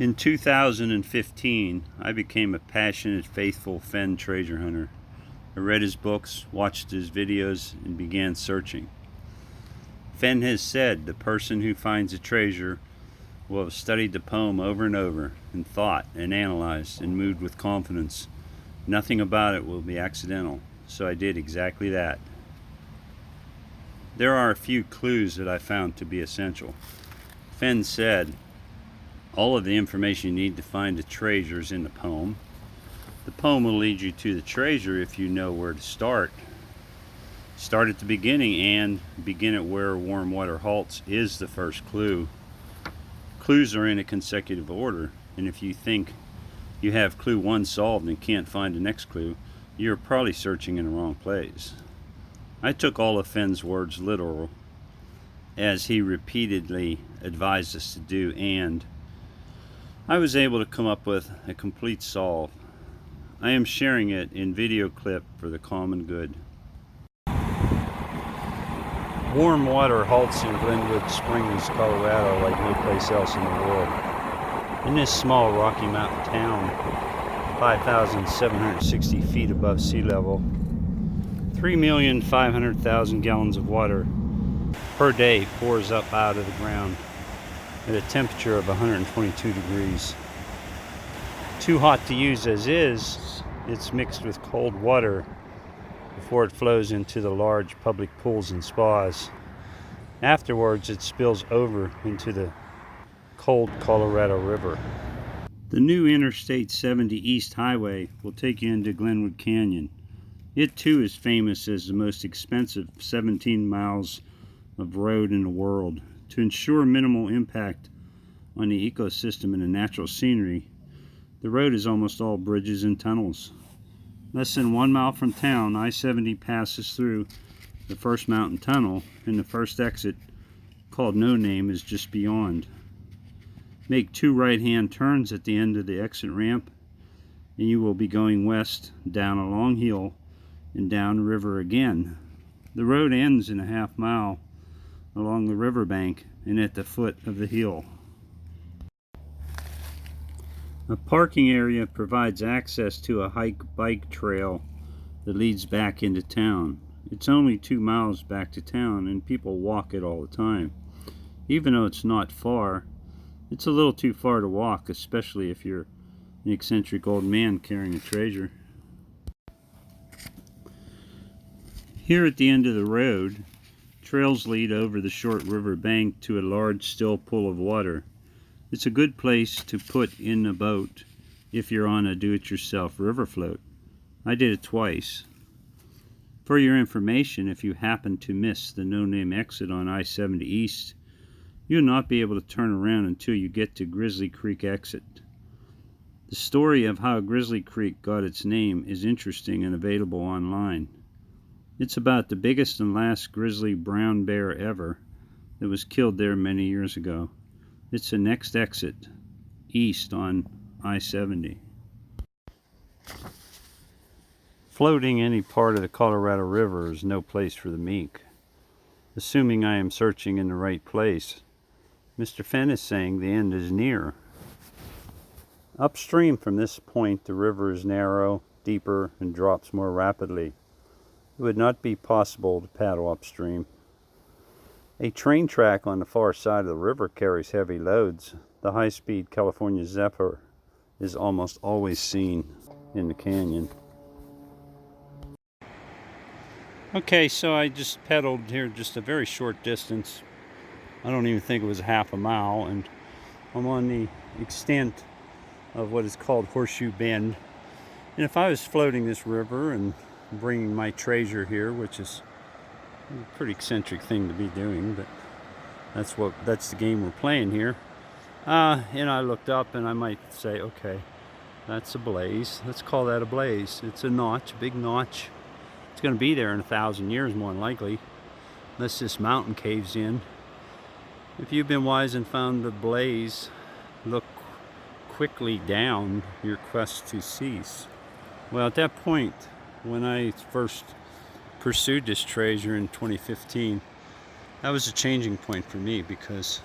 In 2015, I became a passionate, faithful Fenn treasure hunter. I read his books, watched his videos, and began searching. Fenn has said the person who finds a treasure will have studied the poem over and over, and thought and analyzed and moved with confidence. Nothing about it will be accidental, so I did exactly that. There are a few clues that I found to be essential. Fenn said, all of the information you need to find a treasure is in the poem. The poem will lead you to the treasure if you know where to start. Start at the beginning and begin at where warm water halts is the first clue. Clues are in a consecutive order, and if you think you have clue 1 solved and can't find the next clue, you're probably searching in the wrong place. I took all of Fenn's words literal, as he repeatedly advised us to do, and I was able to come up with a complete solve. I am sharing it in video clip for the common good. Warm water halts in Glenwood Springs, Colorado like no place else in the world. In this small Rocky Mountain town, 5,760 feet above sea level, 3,500,000 gallons of water per day pours up out of the ground at a temperature of 122 degrees. Too hot to use as is, it's mixed with cold water before it flows into the large public pools and spas. Afterwards, it spills over into the cold Colorado River. The new Interstate 70 East Highway will take you into Glenwood Canyon. It too is famous as the most expensive 17 miles of road in the world. To ensure minimal impact on the ecosystem and the natural scenery, the road is almost all bridges and tunnels. Less than 1 mile from town, I-70 passes through the first mountain tunnel, and the first exit, called No Name, is just beyond. Make 2 right-hand turns at the end of the exit ramp, and you will be going west down a long hill and down the river again. The road ends in a half mile along the riverbank and at the foot of the hill. A parking area provides access to a hike-bike trail that leads back into town. It's only 2 miles back to town, and people walk it all the time. Even though it's not far, it's a little too far to walk, especially if you're an eccentric old man carrying a treasure. Here at the end of the road, trails lead over the short river bank to a large still pool of water. It's a good place to put in a boat if you're on a do-it-yourself river float. I did it twice. For your information, if you happen to miss the No Name exit on I-70 East, you'll not be able to turn around until you get to Grizzly Creek exit. The story of how Grizzly Creek got its name is interesting and available online. It's about the biggest and last grizzly brown bear ever that was killed there many years ago. It's the next exit east on I-70. Floating any part of the Colorado River is no place for the meek. Assuming I am searching in the right place, Mr. Fenn is saying the end is near. Upstream from this point, the river is narrow, deeper, and drops more rapidly. It would not be possible to paddle upstream. A train track on the far side of the river carries heavy loads. The high-speed California Zephyr is almost always seen in the canyon. Okay, so I just pedaled here just a very short distance. I don't even think it was half a mile, and I'm on the extent of what is called Horseshoe Bend. And if I was floating this river and bringing my treasure here, which is a pretty eccentric thing to be doing, but that's the game we're playing here. And I looked up and I might say, okay, that's a blaze. Let's call that a blaze. It's a notch, a big notch. It's going to be there in 1,000 years, more than likely, unless this mountain caves in. If you've been wise and found the blaze, look quickly down your quest to cease. Well, at that point, when I first pursued this treasure in 2015, that was a changing point for me, because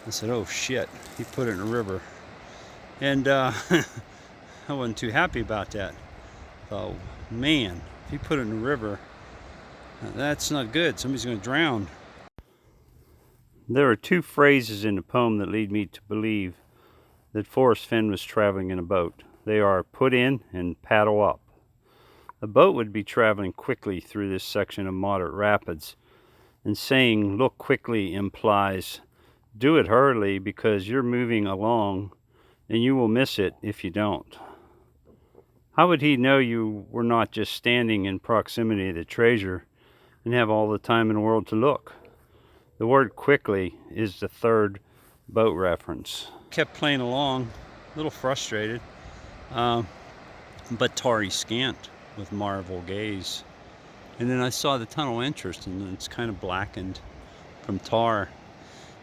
I said, oh shit, he put it in a river. And I wasn't too happy about that. Oh man, if you put it in the river, that's not good. Somebody's going to drown. There are two phrases in the poem that lead me to believe that Forrest Fenn was traveling in a boat. They are put in and paddle up. A boat would be traveling quickly through this section of moderate rapids, and saying look quickly implies do it hurriedly because you're moving along and you will miss it if you don't. How would he know you were not just standing in proximity to the treasure and have all the time in the world to look? The word quickly is the third boat reference. Kept playing along, a little frustrated, but tarry scant with marvel gaze. And then I saw the tunnel entrance, and it's kind of blackened from tar.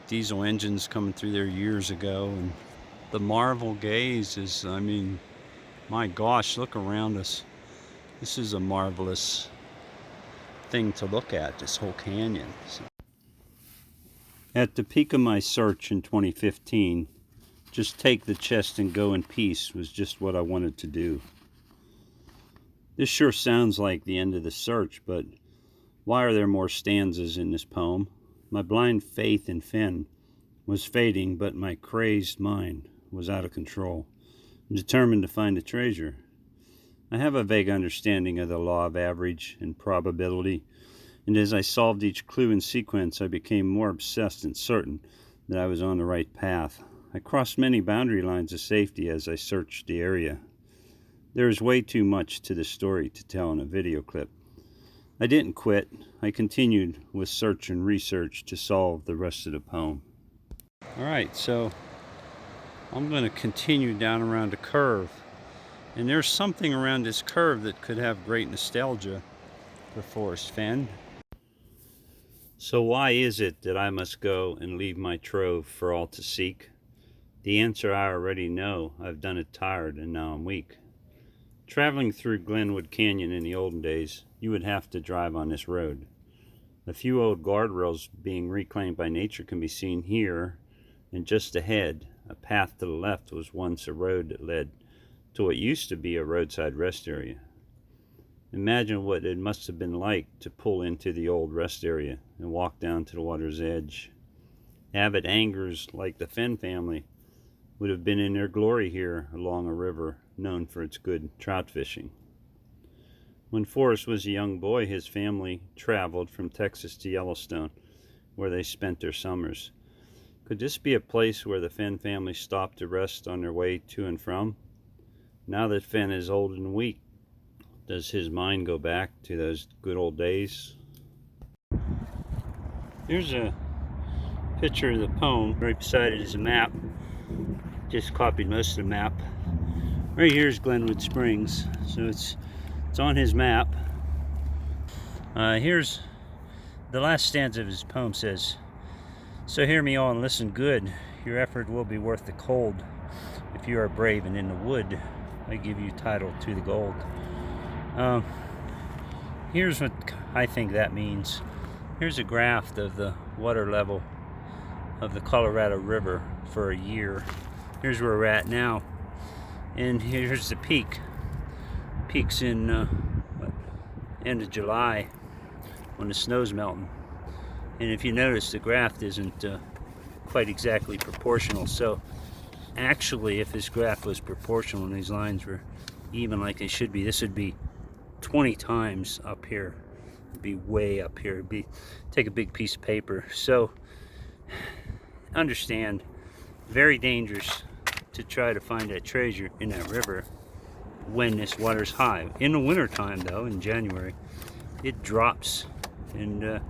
Diesel engines coming through there years ago, and the marvel gaze is, I mean, my gosh, look around us. This is a marvelous thing to look at, this whole canyon. At the peak of my search in 2015, just take the chest and go in peace was just what I wanted to do. This sure sounds like the end of the search, but why are there more stanzas in this poem? My blind faith in Fenn was fading, but my crazed mind was out of control. I'm determined to find a treasure. I have a vague understanding of the law of average and probability, and as I solved each clue in sequence, I became more obsessed and certain that I was on the right path. I crossed many boundary lines of safety as I searched the area. There is way too much to the story to tell in a video clip. I didn't quit. I continued with search and research to solve the rest of the poem. Alright, so I'm going to continue down around a curve. And there's something around this curve that could have great nostalgia for Forrest Fenn. So why is it that I must go and leave my trove for all to seek? The answer I already know. I've done it tired and now I'm weak. Traveling through Glenwood Canyon in the olden days, you would have to drive on this road. A few old guardrails being reclaimed by nature can be seen here, and just ahead, a path to the left was once a road that led to what used to be a roadside rest area. Imagine what it must have been like to pull into the old rest area and walk down to the water's edge. Avid anglers like the Fenn family would have been in their glory here along a river known for its good trout fishing. When Forrest was a young boy, his family traveled from Texas to Yellowstone, where they spent their summers. Could this be a place where the Fenn family stopped to rest on their way to and from? Now that Fenn is old and weak, does his mind go back to those good old days? Here's a picture of the poem. Right beside it is a map. Just copied most of the map. Right here is Glenwood Springs, so it's on his map. Here's the last stanza of his poem says, "So hear me all and listen good. Your effort will be worth the cold. If you are brave and in the wood, I give you title to the gold." Here's what I think that means. Here's a graph of the water level of the Colorado River for a year. Here's where we're at now, and here's the peak. Peak's in end of July when the snow's melting. And if you notice, the graph isn't quite exactly proportional. So actually, if this graph was proportional and these lines were even like they should be, this would be 20 times up here. It'd be way up here. It'd be, take a big piece of paper. So understand, very dangerous to try to find that treasure in that river when this water's high. In the winter time though, in January, it drops, and there's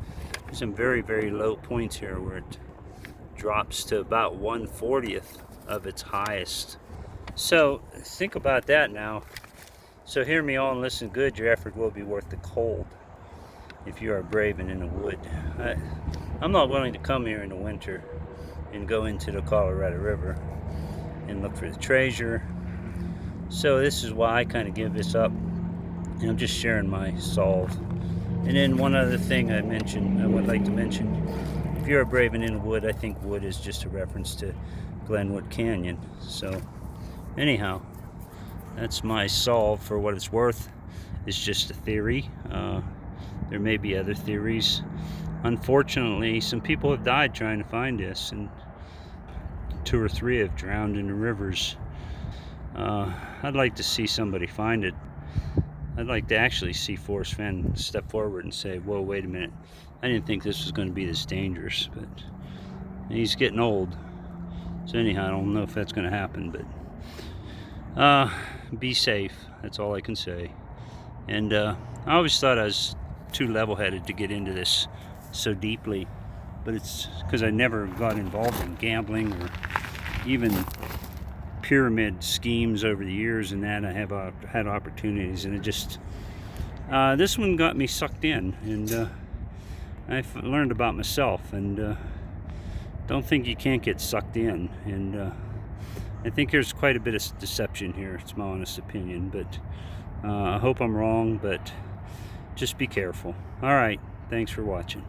some very, very low points here where it drops to about 1/40th of its highest. So think about that now. So hear me all and listen good. Your effort will be worth the cold if you are brave and in the wood. I'm not willing to come here in the winter and go into the Colorado River and look for the treasure. So this is why I kind of give this up, and I'm just sharing my solve. And then one other thing I would like to mention, if you're brave and in the wood, I think wood is just a reference to Glenwood Canyon. So Anyhow, that's my solve. For what it's worth, it's just a theory. There may be other theories. Unfortunately, some people have died trying to find this, and 2 or 3 have drowned in the rivers. I'd like to see somebody find it. I'd like to actually see Forrest Fenn step forward and say, whoa, wait a minute, I didn't think this was going to be this dangerous. But he's getting old, so anyhow, I don't know if that's going to happen. But be safe, that's all I can say. And I always thought I was too level-headed to get into this so deeply, but it's because I never got involved in gambling or even pyramid schemes over the years, and that I have had opportunities, and it just this one got me sucked in, and I've learned about myself, and don't think you can't get sucked in, and I think there's quite a bit of deception here. It's my honest opinion, but I hope I'm wrong, but just be careful. All right, thanks for watching.